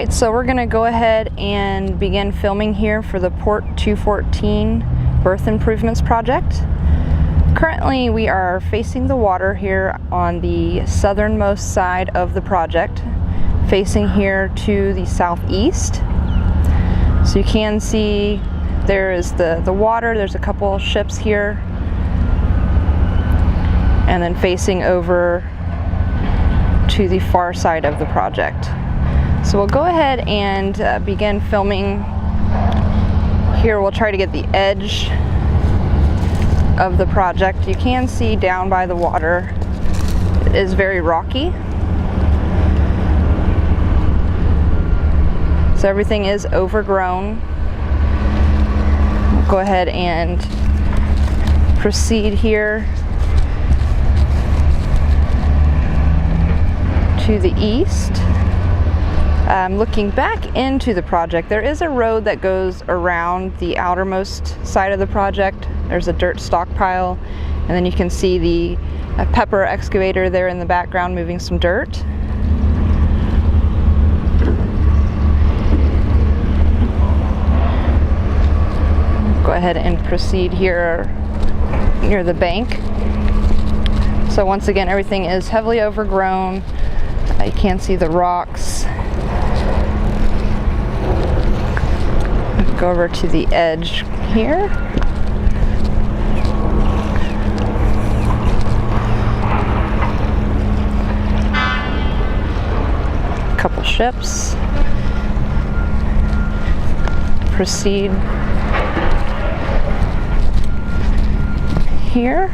Alright, so we're going to go ahead and begin filming here for the Port 214 Berth Improvements project. Currently we are facing the water here on the southernmost side of the project, facing here to the southeast. So you can see there is the water, there's a couple ships here, and then facing over to the far side of the project. So we'll go ahead and begin filming here. We'll try to get the edge of the project. You can see down by the water it is very rocky. So everything is overgrown. We'll go ahead and proceed here to the east. Looking back into the project, there is a road that goes around the outermost side of the project. There's a dirt stockpile, and then you can see the pepper excavator there in the background moving some dirt. Go ahead and proceed here near the bank. So once again, everything is heavily overgrown. You can see the rocks. Go over to the edge here. A couple ships. Proceed here.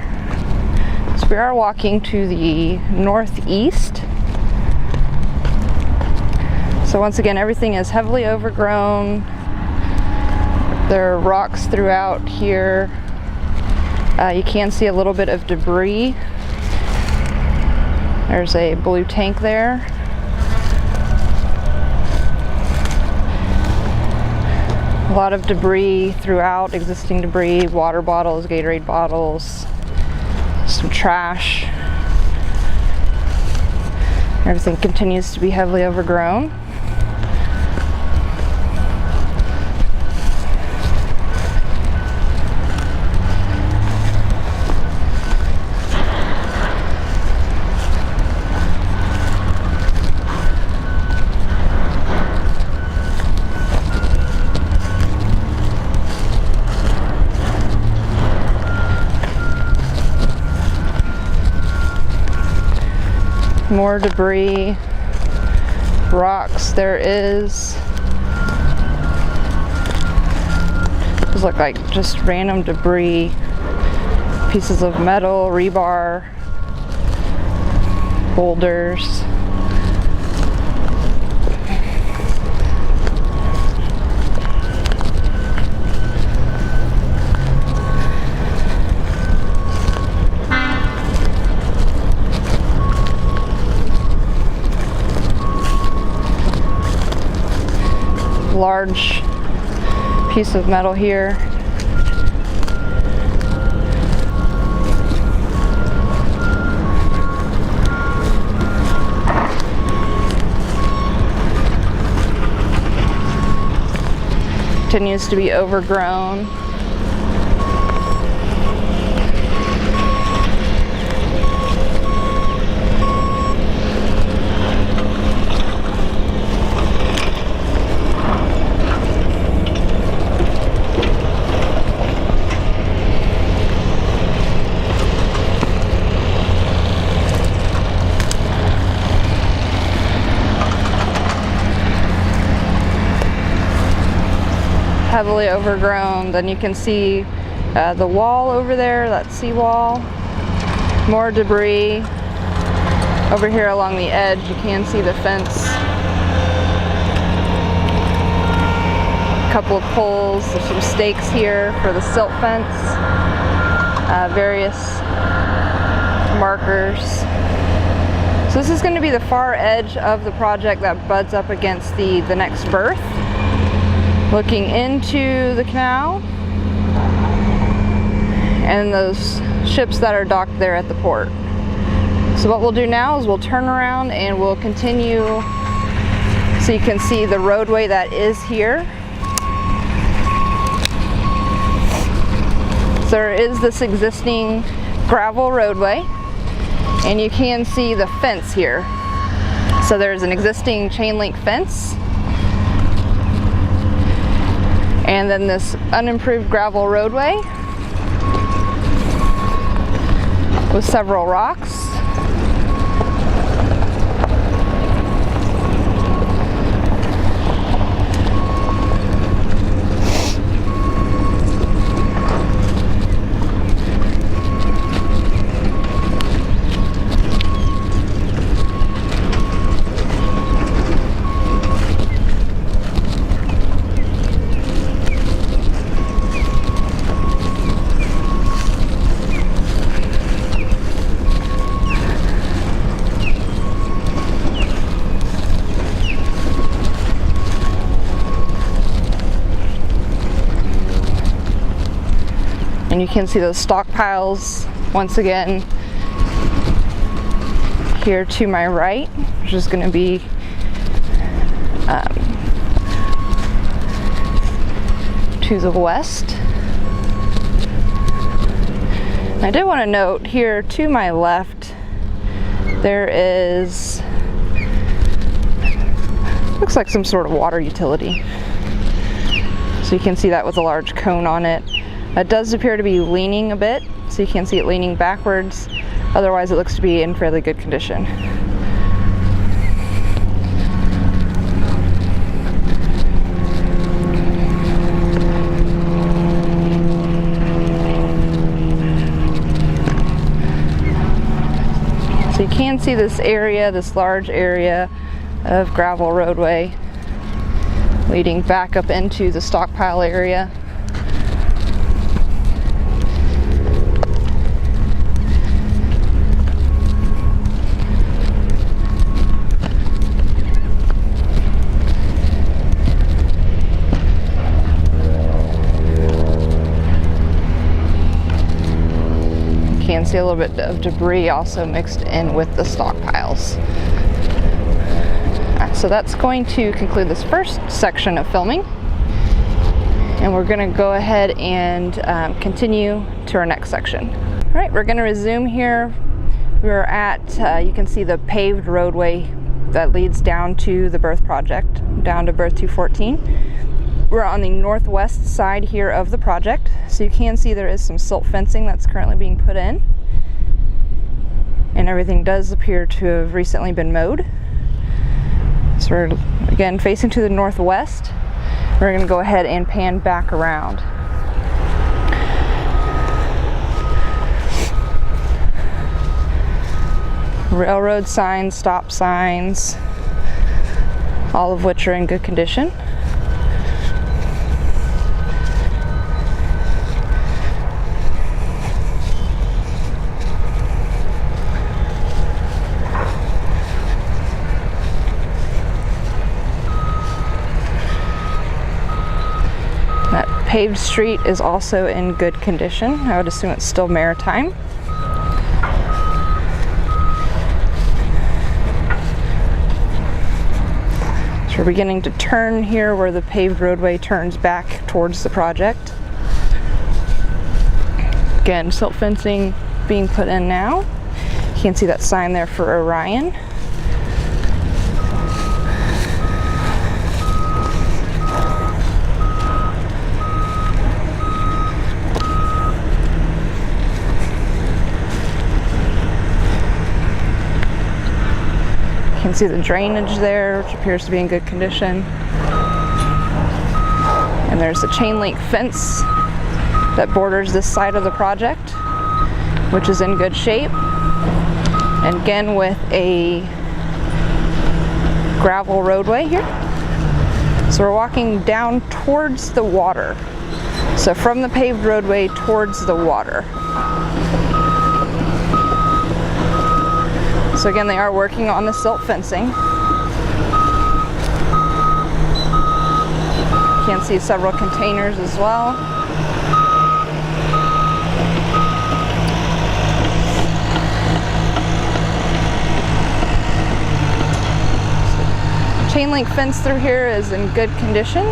So we are walking to the northeast. So once again, everything is heavily overgrown. There are rocks throughout here. You can see a little bit of debris. There's a blue tank there. A lot of debris throughout, existing debris, water bottles, Gatorade bottles, some trash. Everything continues to be heavily overgrown. More debris, rocks. There is, those look like just random debris, pieces of metal, rebar, boulders. Large piece of metal here. Continues to be overgrown. Heavily overgrown. Then you can see the wall over there, that seawall. More debris. Over here along the edge, you can see the fence. A couple of poles, there's some stakes here for the silt fence. Various markers. So this is going to be the far edge of the project that butts up against the next berth. Looking into the canal and those ships that are docked there at the port. So what we'll do now is we'll turn around and we'll continue So you can see the roadway that is here. So there is this existing gravel roadway, and you can see the fence here. So there's an existing chain link fence, and then this unimproved gravel roadway with several rocks. And you can see those stockpiles once again here to my right, which is going to be to the west. And I did want to note here to my left, there is, looks like some sort of water utility. So you can see that with a large cone on it. It does appear to be leaning a bit, so you can see it leaning backwards. Otherwise, it looks to be in fairly good condition. So you can see this area, this large area of gravel roadway leading back up into the stockpile area. Can see a little bit of debris also mixed in with the stockpiles. So that's going to conclude this first section of filming, and we're going to go ahead and continue to our next section. All right, we're going to resume here. We're at, you can see the paved roadway that leads down to the Berth project, down to Berth 214. We're on the northwest side here of the project, so you can see there is some silt fencing that's currently being put in, and everything does appear to have recently been mowed. So we're again facing to the northwest. We're going to go ahead and pan back around. Railroad signs, stop signs, all of which are in good condition. Paved street is also in good condition. I would assume it's still maritime. So we're beginning to turn here where the paved roadway turns back towards the project. Again, silt fencing being put in now. You can see that sign there for Orion. You can see the drainage there, which appears to be in good condition. And there's a chain link fence that borders this side of the project, which is in good shape. And again, with a gravel roadway here. So we're walking down towards the water. So from the paved roadway towards the water. So again, they are working on the silt fencing. You can see several containers as well. Chain link fence through here is in good condition.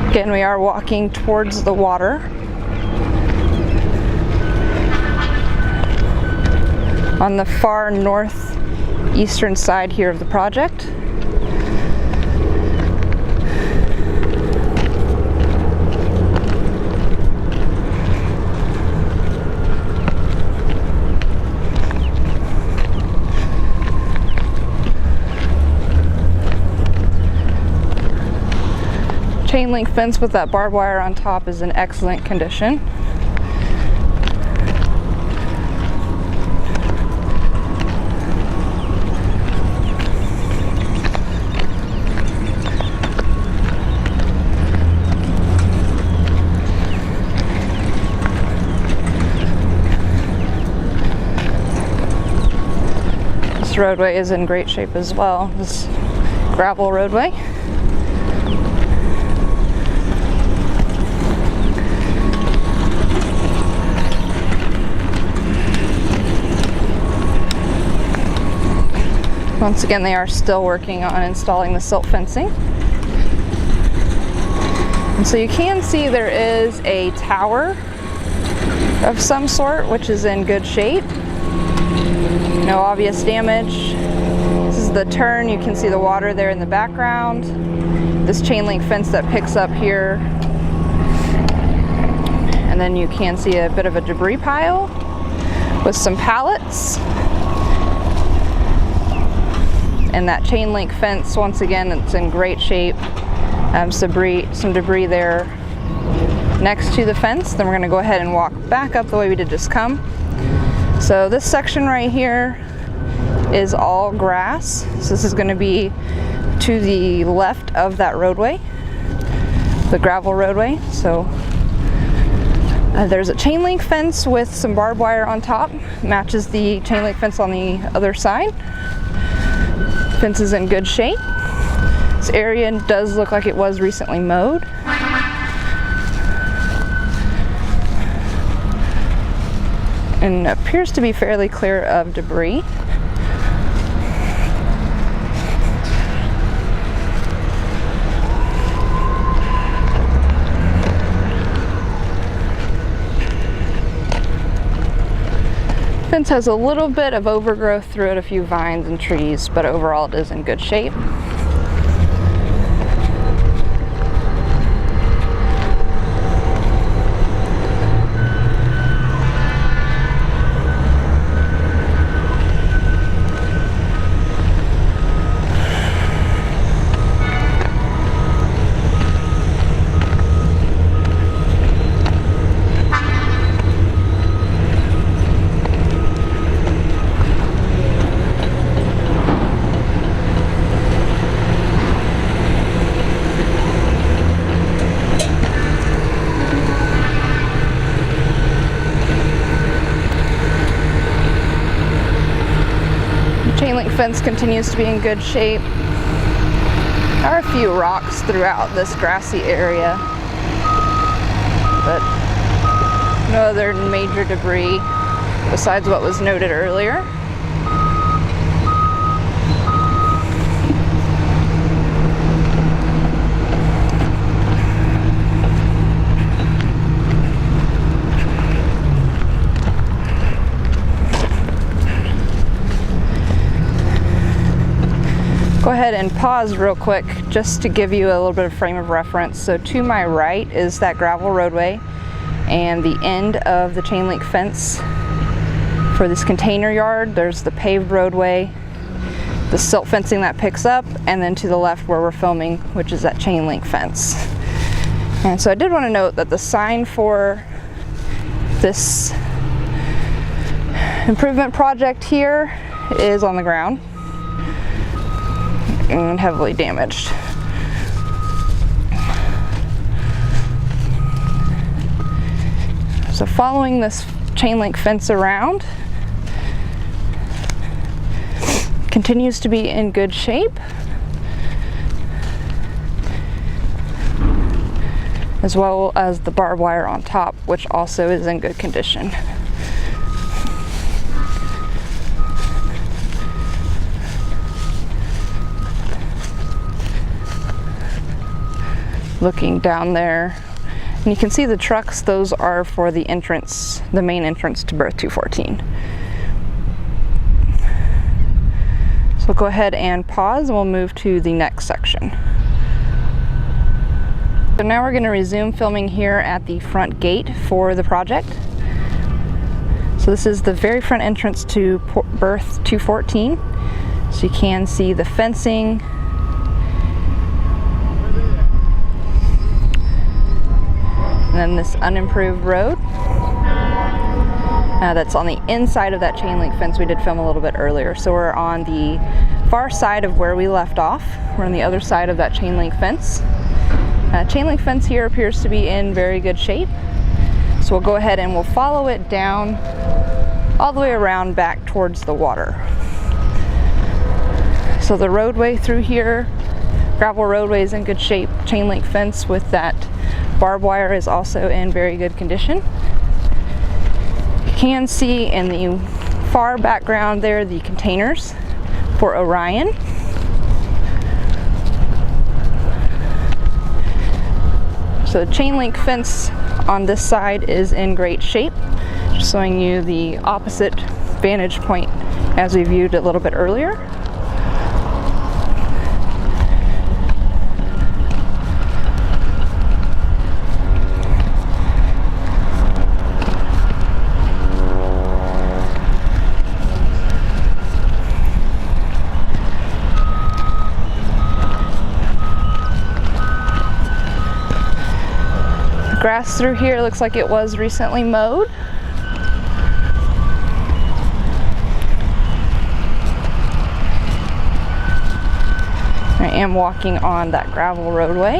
Again, we are walking towards the water. On the far northeastern side here of the project. Chain link fence with that barbed wire on top is in excellent condition. This roadway is in great shape as well. This gravel roadway. Once again, they are still working on installing the silt fencing. And so you can see there is a tower of some sort, which is in good shape. No obvious damage. This is the turn. You can see the water there in the background. This chain link fence that picks up here. And then you can see a bit of a debris pile with some pallets. And that chain link fence, once again, it's in great shape. Some debris there next to the fence. Then we're going to go ahead and walk back up the way we did just come. So this section right here is all grass. So this is going to be to the left of that roadway, the gravel roadway. So there's a chain link fence with some barbed wire on top. Matches the chain link fence on the other side. Fence is in good shape. This area does look like it was recently mowed. And appears to be fairly clear of debris. Fence has a little bit of overgrowth through it, a few vines and trees, but overall it is in good shape. Chain link fence continues to be in good shape. There are a few rocks throughout this grassy area, but no other major debris besides what was noted earlier. Go ahead and pause real quick just to give you a little bit of frame of reference. So to my right is that gravel roadway and the end of the chain link fence for this container yard. There's the paved roadway, the silt fencing that picks up, and then to the left where we're filming, which is that chain link fence. And so I did want to note that the sign for this improvement project here is on the ground and heavily damaged. So following this chain link fence around, continues to be in good shape, as well as the barbed wire on top, which also is in good condition. Looking down there, and you can see the trucks. Those are for the entrance, the main entrance to Berth 214. So we'll go ahead and pause, and we'll move to the next section. So now we're going to resume filming here at the front gate for the project. So this is the very front entrance to Berth 214. So you can see the fencing, and then this unimproved road that's on the inside of that chain link fence we did film a little bit earlier. So we're on the far side of where we left off. We're on the other side of that chain link fence. Chain link fence here appears to be in very good shape. So we'll go ahead and we'll follow it down all the way around back towards the water. So the roadway through here, gravel roadway, is in good shape. Chain link fence with that barbed wire is also in very good condition. You can see in the far background there the containers for Orion. So the chain link fence on this side is in great shape, just showing you the opposite vantage point as we viewed a little bit earlier. Grass through here looks like it was recently mowed. I am walking on that gravel roadway.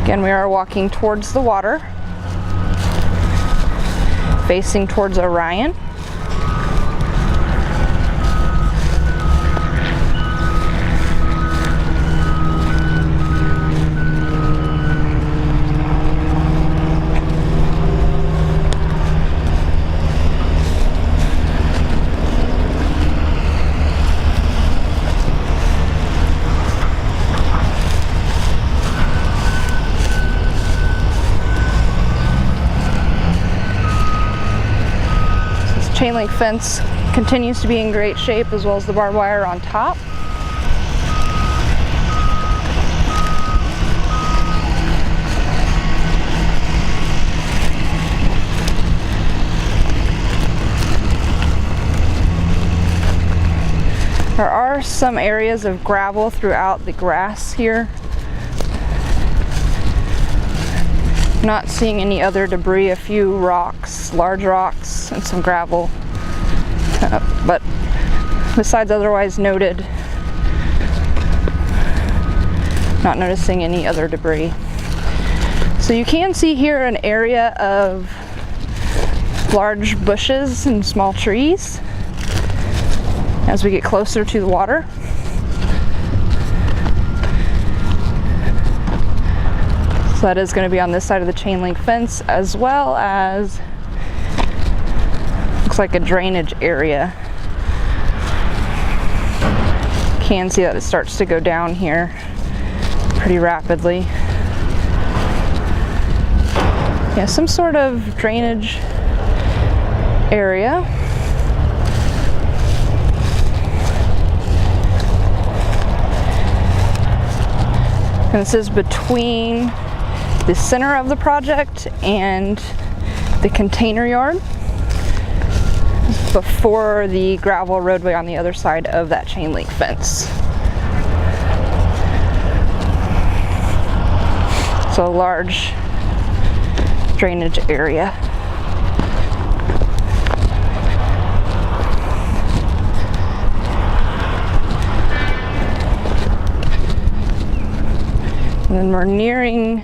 Again, we are walking towards the water, facing towards Orion. Chain link fence continues to be in great shape, as well as the barbed wire on top. There are some areas of gravel throughout the grass here. Not seeing any other debris, a few rocks, large rocks, and some gravel. But besides otherwise noted, not noticing any other debris. So you can see here an area of large bushes and small trees as we get closer to the water. So that is going to be on this side of the chain link fence, as well as looks like a drainage area. Can see that it starts to go down here pretty rapidly. Yeah, some sort of drainage area. And this is between the center of the project and the container yard, before the gravel roadway on the other side of that chain link fence. So a large drainage area. And then we're nearing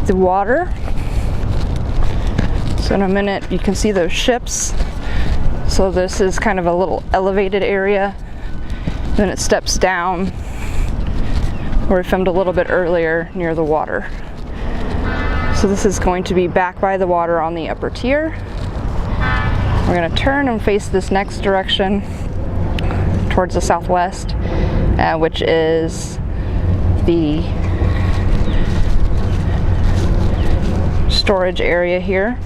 the water. So in a minute you can see those ships. So this is kind of a little elevated area. Then it steps down where we filmed a little bit earlier near the water. So this is going to be back by the water on the upper tier. We're going to turn and face this next direction towards the southwest, which is the storage area here.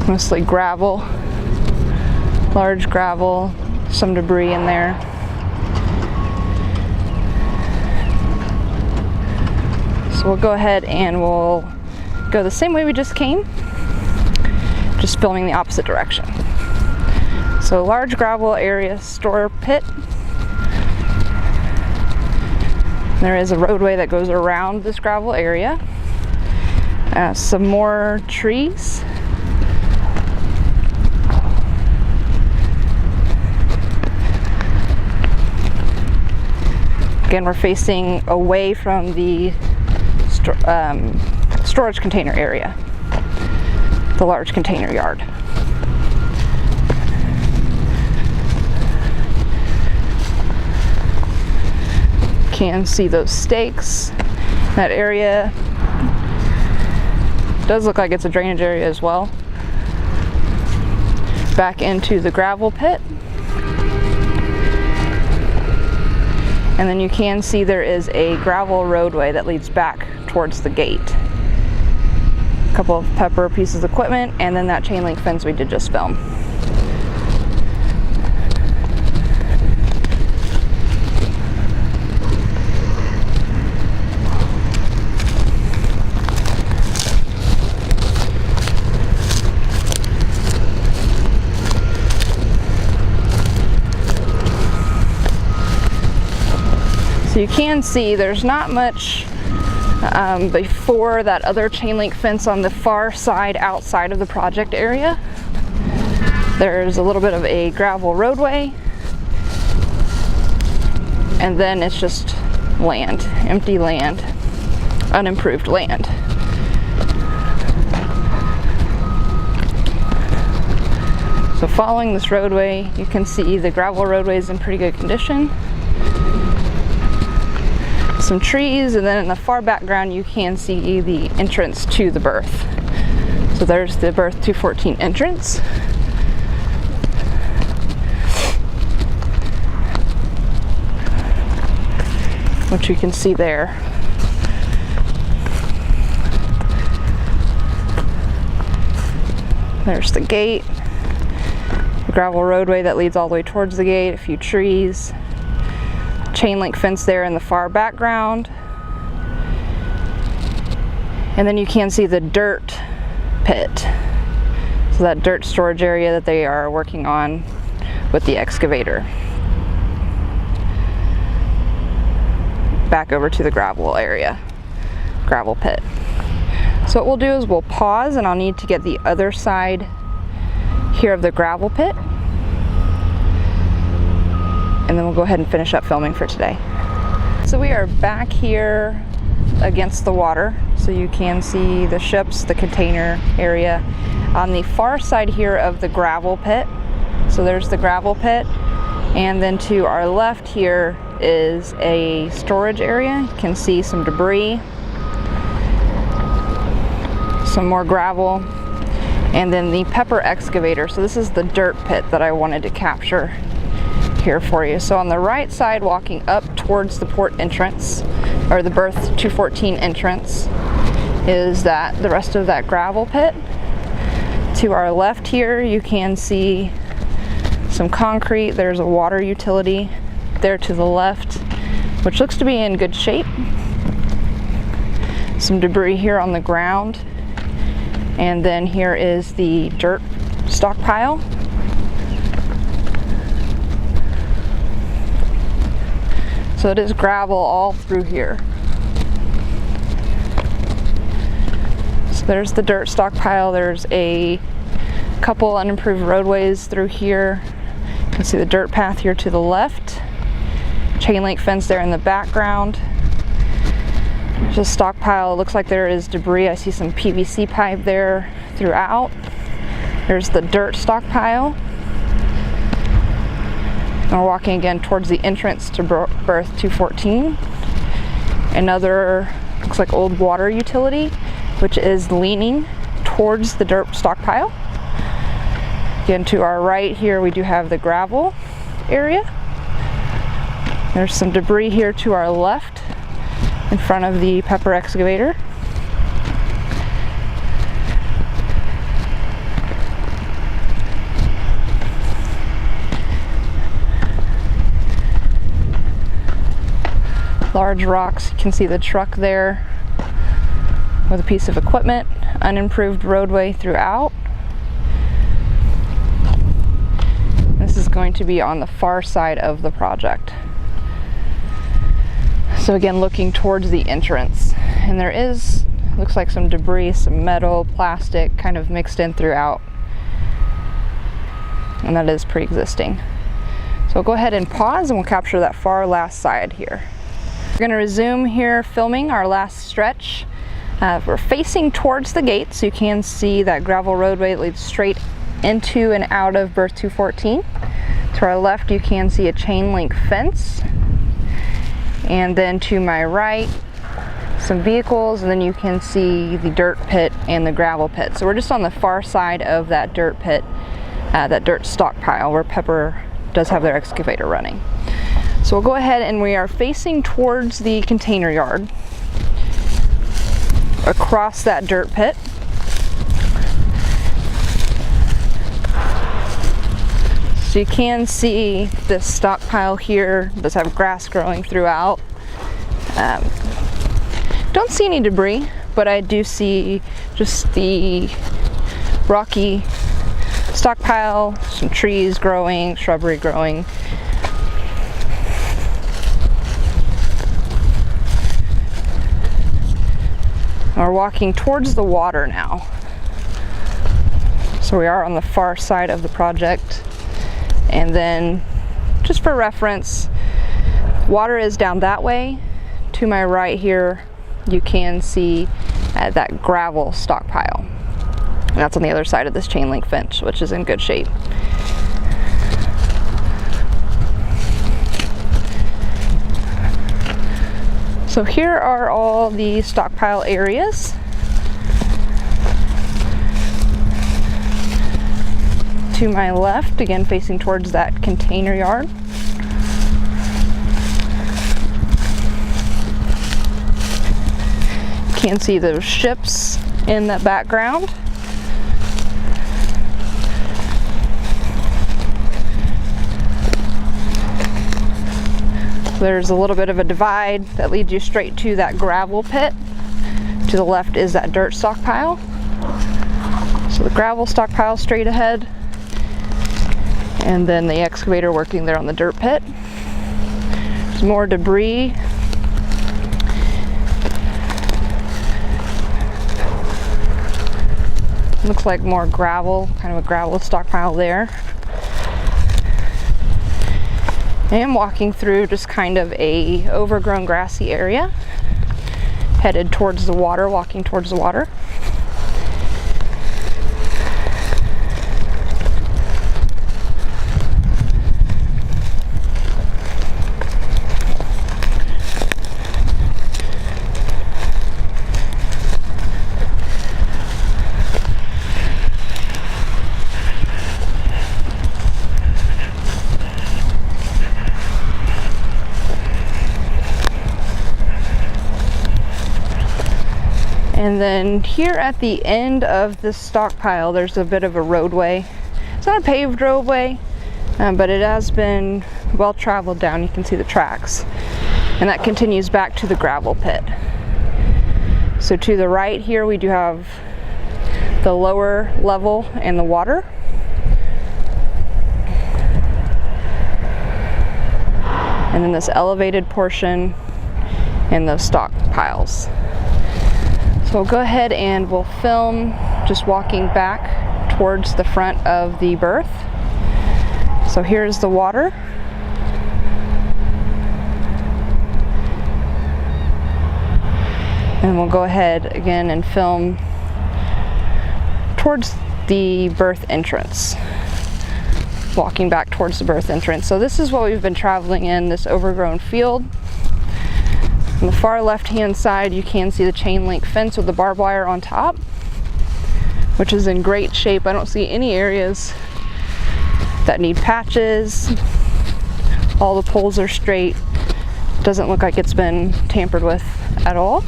Mostly gravel, large gravel, some debris in there. So we'll go ahead and we'll go the same way we just came, just filming the opposite direction. So large gravel area, store pit. There is a roadway that goes around this gravel area. Some more trees. Again, we're facing away from the storage container area, the large container yard. Can see those stakes. That area does look like it's a drainage area as well. Back into the gravel pit. And then you can see there is a gravel roadway that leads back towards the gate. A couple of pepper pieces of equipment, and then that chain link fence we did just film. So you can see there's not much before that other chain link fence on the far side outside of the project area. There's a little bit of a gravel roadway, and then it's just land, empty land, unimproved land. So following this roadway, you can see the gravel roadway is in pretty good condition. Some trees, and then in the far background you can see the entrance to the Berth. So there's the Berth 214 entrance. Which you can see there. There's the gate, the gravel roadway that leads all the way towards the gate, a few trees. Chain link fence there in the far background, and then you can see the dirt pit, so that dirt storage area that they are working on with the excavator. Back over to the gravel area, gravel pit. So what we'll do is we'll pause, and I'll need to get the other side here of the gravel pit, and then we'll go ahead and finish up filming for today. So we are back here against the water, so you can see the ships, the container area on the far side here of the gravel pit. So there's the gravel pit, and then to our left here is a storage area. You can see some debris, some more gravel, and then the pepper excavator. So this is the dirt pit that I wanted to capture here for you. So on the right side, walking up towards the port entrance, or the Berth 214 entrance, is that the rest of that gravel pit. To our left here, you can see some concrete. There's a water utility there to the left, which looks to be in good shape. Some debris here on the ground, and then here is the dirt stockpile. So it is gravel all through here. So there's the dirt stockpile. There's a couple unimproved roadways through here. You can see the dirt path here to the left. chain link fence there in the background. There's a stockpile. It looks like there is debris. I see some PVC pipe there throughout. There's the dirt stockpile. And we're walking again towards the entrance to Berth 214. Another, looks like old water utility, which is leaning towards the dirt stockpile. Again, to our right here, we do have the gravel area. There's some debris here to our left in front of the pepper excavator. Large rocks, you can see the truck there with a piece of equipment, unimproved roadway throughout. This is going to be on the far side of the project. So again, looking towards the entrance, and there is, looks like some debris, some metal, plastic kind of mixed in throughout, and that is pre-existing. So we'll go ahead and pause and we'll capture that far last side here. We're going to resume here filming our last stretch. We're facing towards the gate, so you can see that gravel roadway that leads straight into and out of Berth 214. To our left, you can see a chain link fence. And then to my right, some vehicles, and then you can see the dirt pit and the gravel pit. So we're just on the far side of that dirt pit, that dirt stockpile where Pepper does have their excavator running. So we'll go ahead and we are facing towards the container yard across that dirt pit. So you can see this stockpile here does have grass growing throughout. Don't see any debris, but I do see just the rocky stockpile, some trees growing, shrubbery growing. We're walking towards the water now. So we are on the far side of the project. And then, just for reference, water is down that way. To my right here, you can see that gravel stockpile. And that's on the other side of this chain link fence, which is in good shape. So here are all the stockpile areas. To my left, again facing towards that container yard. You can see those ships in the background. There's a little bit of a divide that leads you straight to that gravel pit. To the left is that dirt stockpile. So the gravel stockpile straight ahead, and then the excavator working there on the dirt pit. There's more debris. Looks like more gravel, kind of a gravel stockpile there. I am walking through just kind of a overgrown grassy area, headed towards the water, walking towards the water. And then here at the end of this stockpile, there's a bit of a roadway. It's not a paved roadway, but it has been well traveled down. You can see the tracks. And that continues back to the gravel pit. So to the right here, we do have the lower level and the water. And then this elevated portion and those stockpiles. So we'll go ahead and we'll film just walking back towards the front of the berth. So here's the water. And we'll go ahead again and film towards the berth entrance. Walking back towards the berth entrance. So this is what we've been traveling in, this overgrown field. On the far left hand side you can see the chain link fence with the barbed wire on top, which is in great shape. I don't see any areas that need patches. All the poles are straight. Doesn't look like it's been tampered with at all.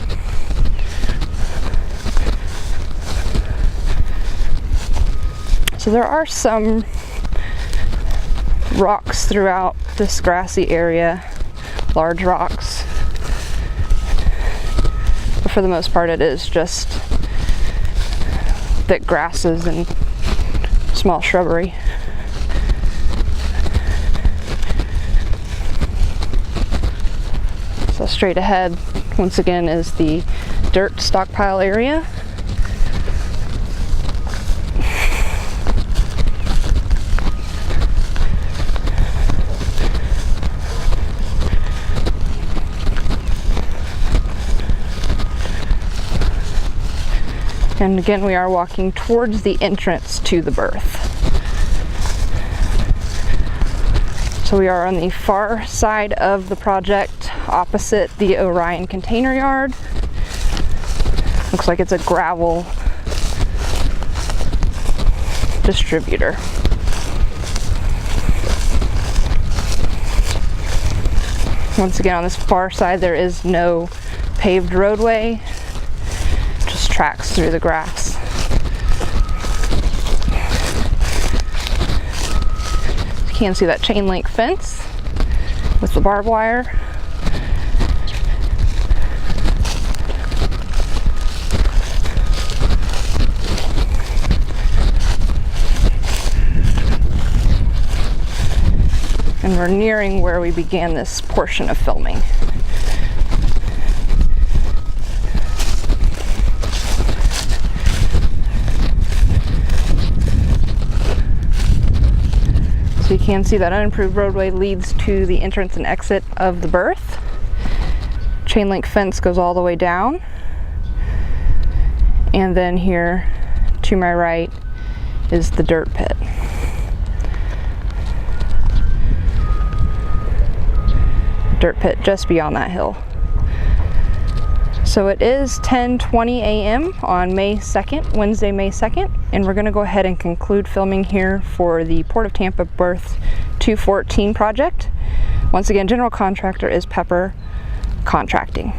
So there are some rocks throughout this grassy area, large rocks, but for the most part it is just thick grasses and small shrubbery. So straight ahead once again is the dirt stockpile area. And again, we are walking towards the entrance to the berth. So we are on the far side of the project, opposite the Orion container yard. Looks like it's a gravel distributor. Once again, on this far side, there is no paved roadway. Tracks through the grass. You can see that chain link fence with the barbed wire. And we're nearing where we began this portion of filming. So you can see that unimproved roadway leads to the entrance and exit of the berth. Chain link fence goes all the way down. And then here to my right is the dirt pit. Dirt pit just beyond that hill. So it is 10:20 a.m. on May 2nd, Wednesday, May 2nd, and we're going to go ahead and conclude filming here for the Port of Tampa Berth 214 project. Once again, general contractor is Pepper Contracting.